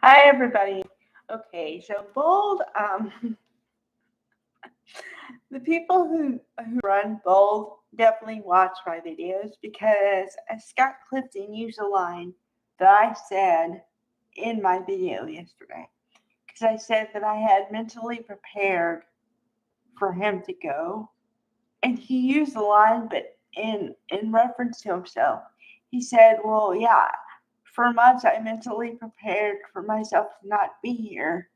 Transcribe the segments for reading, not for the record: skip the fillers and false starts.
Hi, everybody. Okay, so Bold, the people who run Bold definitely watch my videos because Scott Clifton used a line that I said in my video yesterday. Because I said that I had mentally prepared for him to go, and he used the line, but in reference to himself. He said, "Well, yeah, for months I mentally prepared for myself to not be here,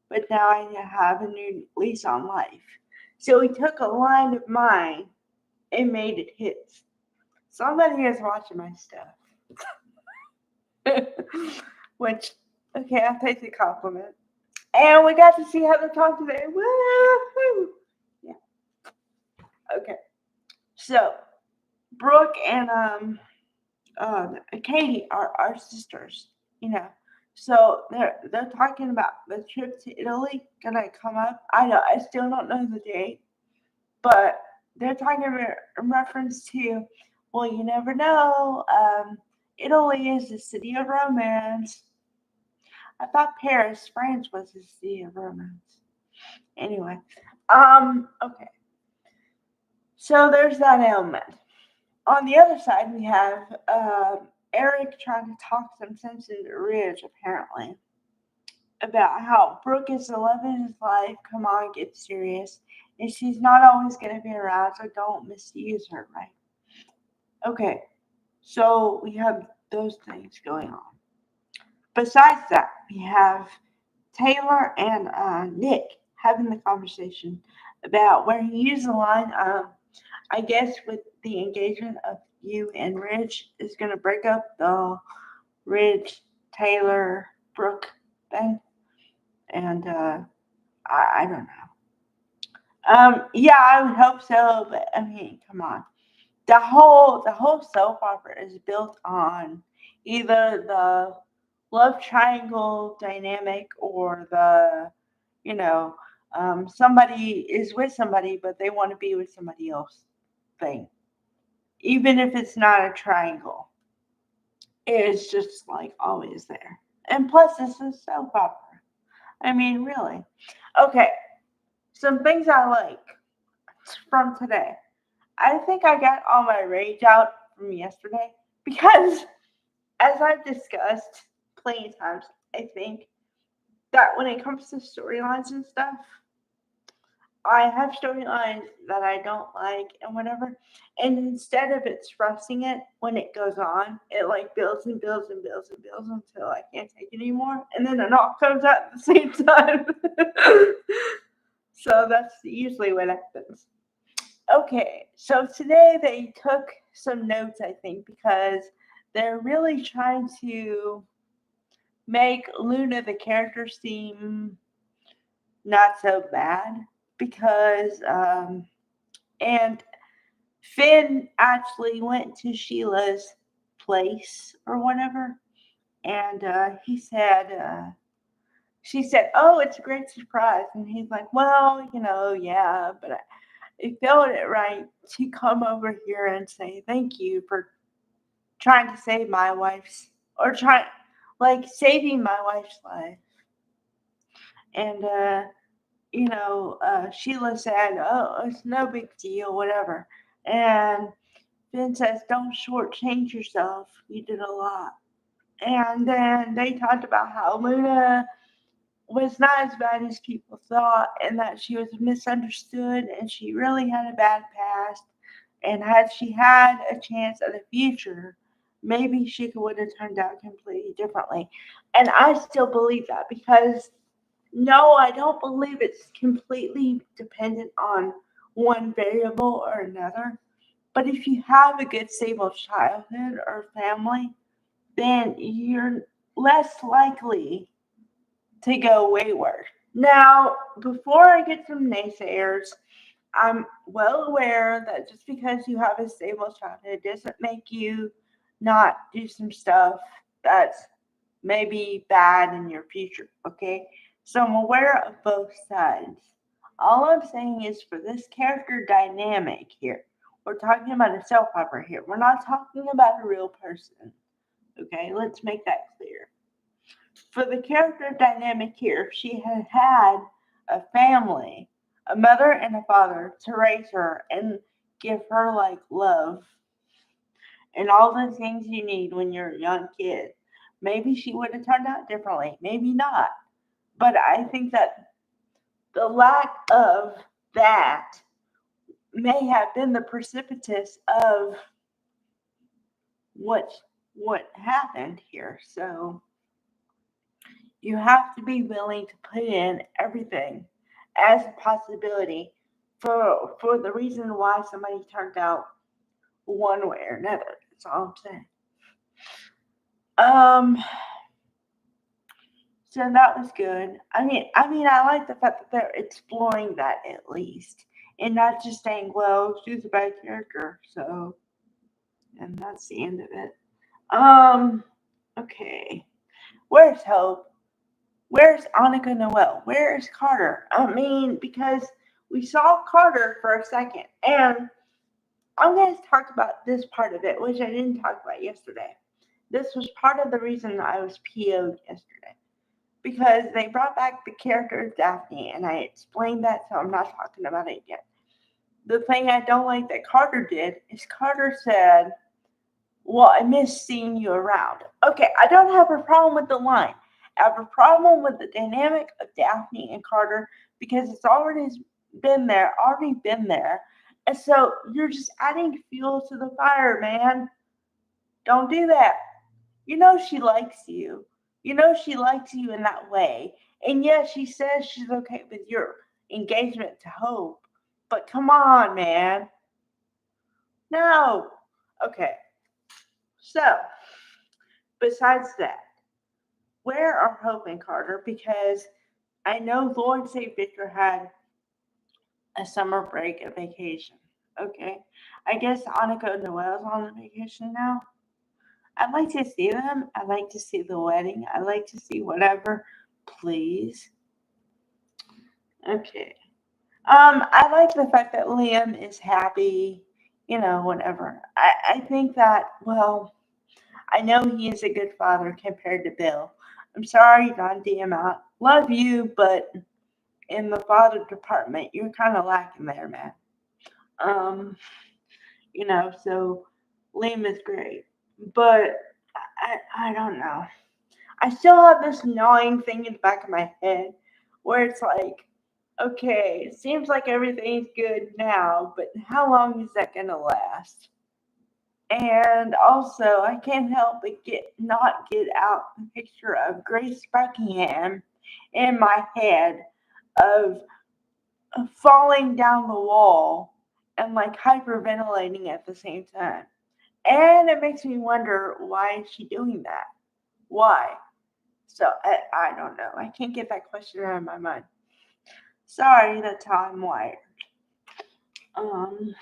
but now I have a new lease on life." So he took a line of mine and made it his. Somebody is watching my stuff. Which, okay, I'll take the compliment. And we got to see Heather talk today. Woo! Yeah, okay. So, Brooke and Katie are sisters, you know. So they're talking about the trip to Italy gonna come up. I still don't know the date, but they're talking in reference to, well, you never know. Italy is the city of romance. I thought Paris, France, was the city of romance. Anyway, okay. So there's that element. On the other side, we have Eric trying to talk some sense into Ridge, apparently, about how Brooke is the love of his life. Come on, get serious. And she's not always going to be around, so don't misuse her, right? Okay, so we have those things going on. Besides that, we have Taylor and Nick having the conversation about where he used the line, I guess, with the engagement of you and Ridge is going to break up the Ridge, Taylor, Brooke thing. And I don't know. Yeah, I would hope so, but I mean, come on. The whole soap opera is built on either the love triangle dynamic or the, you know, somebody is with somebody but they want to be with somebody else thing. Even if it's not a triangle, it's just like always there. And plus, this is soap opera. I mean, really. Okay, some things I like from today. I think I got all my rage out from yesterday because, as I've discussed plenty of times, I think that when it comes to storylines and stuff, I have storylines that I don't like and whatever. And instead of expressing it when it goes on, it like builds and builds and builds and builds until I can't take it anymore. And then it all comes out at the same time. So that's usually what happens. Okay, so today they took some notes, I think, because they're really trying to make Luna the character seem not so bad because and Finn actually went to Sheila's place or whatever, and he said, she said, "Oh, it's a great surprise," and he's like, "Well, yeah, but I felt it right to come over here and say thank you for trying to save my wife's or trying like saving my wife's life." And Sheila said, "Oh, it's no big deal, whatever." And Finn says, "Don't shortchange yourself. You did a lot." And then they talked about how Luna was not as bad as people thought and that she was misunderstood and she really had a bad past. And had she had a chance at the future, maybe she would have turned out completely differently. And I still believe that because no, I don't believe it's completely dependent on one variable or another. But if you have a good, stable childhood or family, then you're less likely to go wayward. Now, before I get some naysayers, I'm well aware that just because you have a stable childhood doesn't make you not do some stuff that's maybe bad in your future, okay? So I'm aware of both sides. All I'm saying is for this character dynamic here, we're talking about a soap opera here. We're not talking about a real person, okay? Let's make that clear. for the character dynamic here, if she had had a family, a mother and a father to raise her and give her like love and all the things you need when you're a young kid, maybe she would have turned out differently. Maybe not. But I think that the lack of that may have been the precipitous of what what happened here. So you have to be willing to put in everything as a possibility for the reason why somebody turned out one way or another. That's all I'm saying. Um, so that was good. I like the fact that they're exploring that at least, and not just saying, "Well, she's a bad character," so and that's the end of it. Um, okay. Where's Hope? Where's Annika Noel? Where is Carter? Because we saw Carter for a second, and I'm going to talk about this part of it, which I didn't talk about yesterday. This was part of the reason I was PO'd yesterday. Because they brought back the character of Daphne, and I explained that, so I'm not talking about it yet. The thing I don't like that Carter did is Carter said, "Well, I miss seeing you around." Okay, I don't have a problem with the line. I have a problem with the dynamic of Daphne and Carter because it's already been there. And so you're just adding fuel to the fire, man. Don't do that. You know she likes you. You know she likes you in that way. And yes, she says she's okay with your engagement to Hope. But come on, man. No. Okay. So, besides that, where are Hope and Carter? Because I know Lord St. Victor had a summer break, a vacation. Okay. I guess Annika and Noel's on a vacation now. I'd like to see them. I'd like to see the wedding. I'd like to see whatever. Please. Okay. I like the fact that Liam is happy, whatever. I think that, well, I know he is a good father compared to Bill. I'm sorry, Don Diamont. Love you, but in the father department, you're kind of lacking there, man. Um, so Liam is great, but I don't know. I still have this gnawing thing in the back of my head where it's like, okay, it seems like everything's good now, but how long is that gonna last? And also, I can't help but not get out the picture of Grace Buckingham in my head of falling down the wall and like hyperventilating at the same time. And it makes me wonder, why is she doing that? Why? So I don't know. I can't get that question out of my mind. Sorry, that's how I'm wired. Um.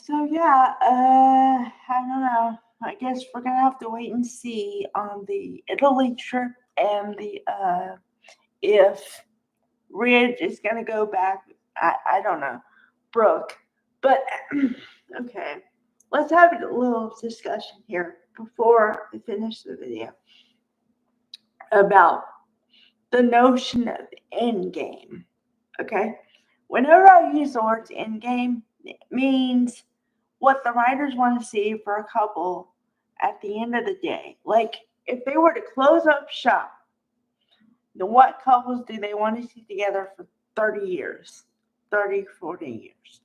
So yeah, I don't know. I guess we're gonna have to wait and see on the Italy trip and the if Ridge is gonna go back. I don't know, Brooke. But okay, let's have a little discussion here before I finish the video about the notion of end game. Okay, whenever I use the words end game, it means what the writers want to see for a couple at the end of the day. Like, if they were to close up shop, then what couples do they want to see together for 30 years? 30, 40 years.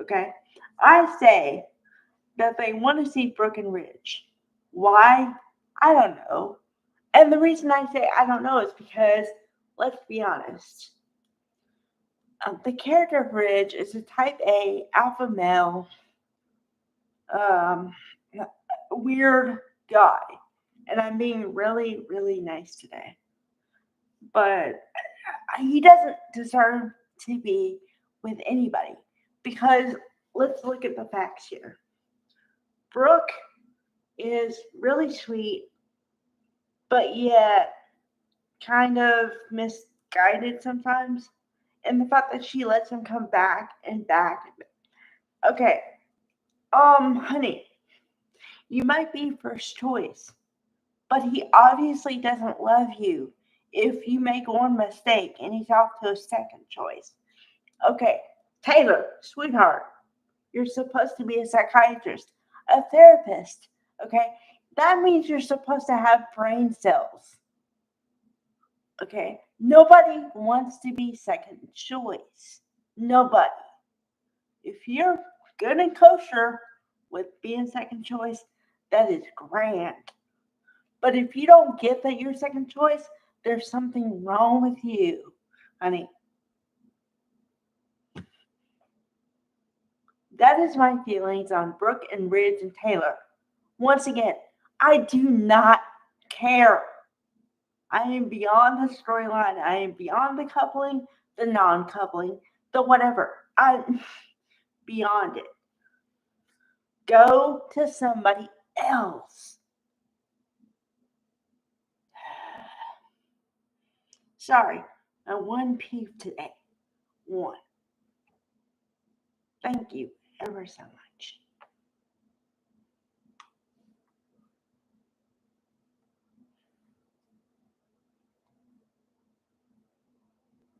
Okay? I say that they want to see Brooke and Ridge. Why? I don't know. And the reason I say I don't know is because, let's be honest, the character of Ridge is a type A alpha male um, weird guy. And I'm being really, really nice today. But he doesn't deserve to be with anybody. Because let's look at the facts here. Brooke is really sweet, but yet kind of misguided sometimes. And the fact that she lets him come back and back. Okay, honey, you might be first choice, but he obviously doesn't love you if you make one mistake and he's off to a second choice. Okay, Taylor, sweetheart, you're supposed to be a psychiatrist, a therapist. Okay, that means you're supposed to have brain cells. Okay, nobody wants to be second choice. Nobody. If you're good and kosher with being second choice, that is grand. But if you don't get that you're second choice, there's something wrong with you, honey. That is my feelings on Brooke and Ridge and Taylor. Once again, I do not care. I am beyond the storyline. I am beyond the coupling, the non coupling, the whatever. I'm beyond it. Go to somebody else. Sorry, I one peeve today. One. Thank you ever so much.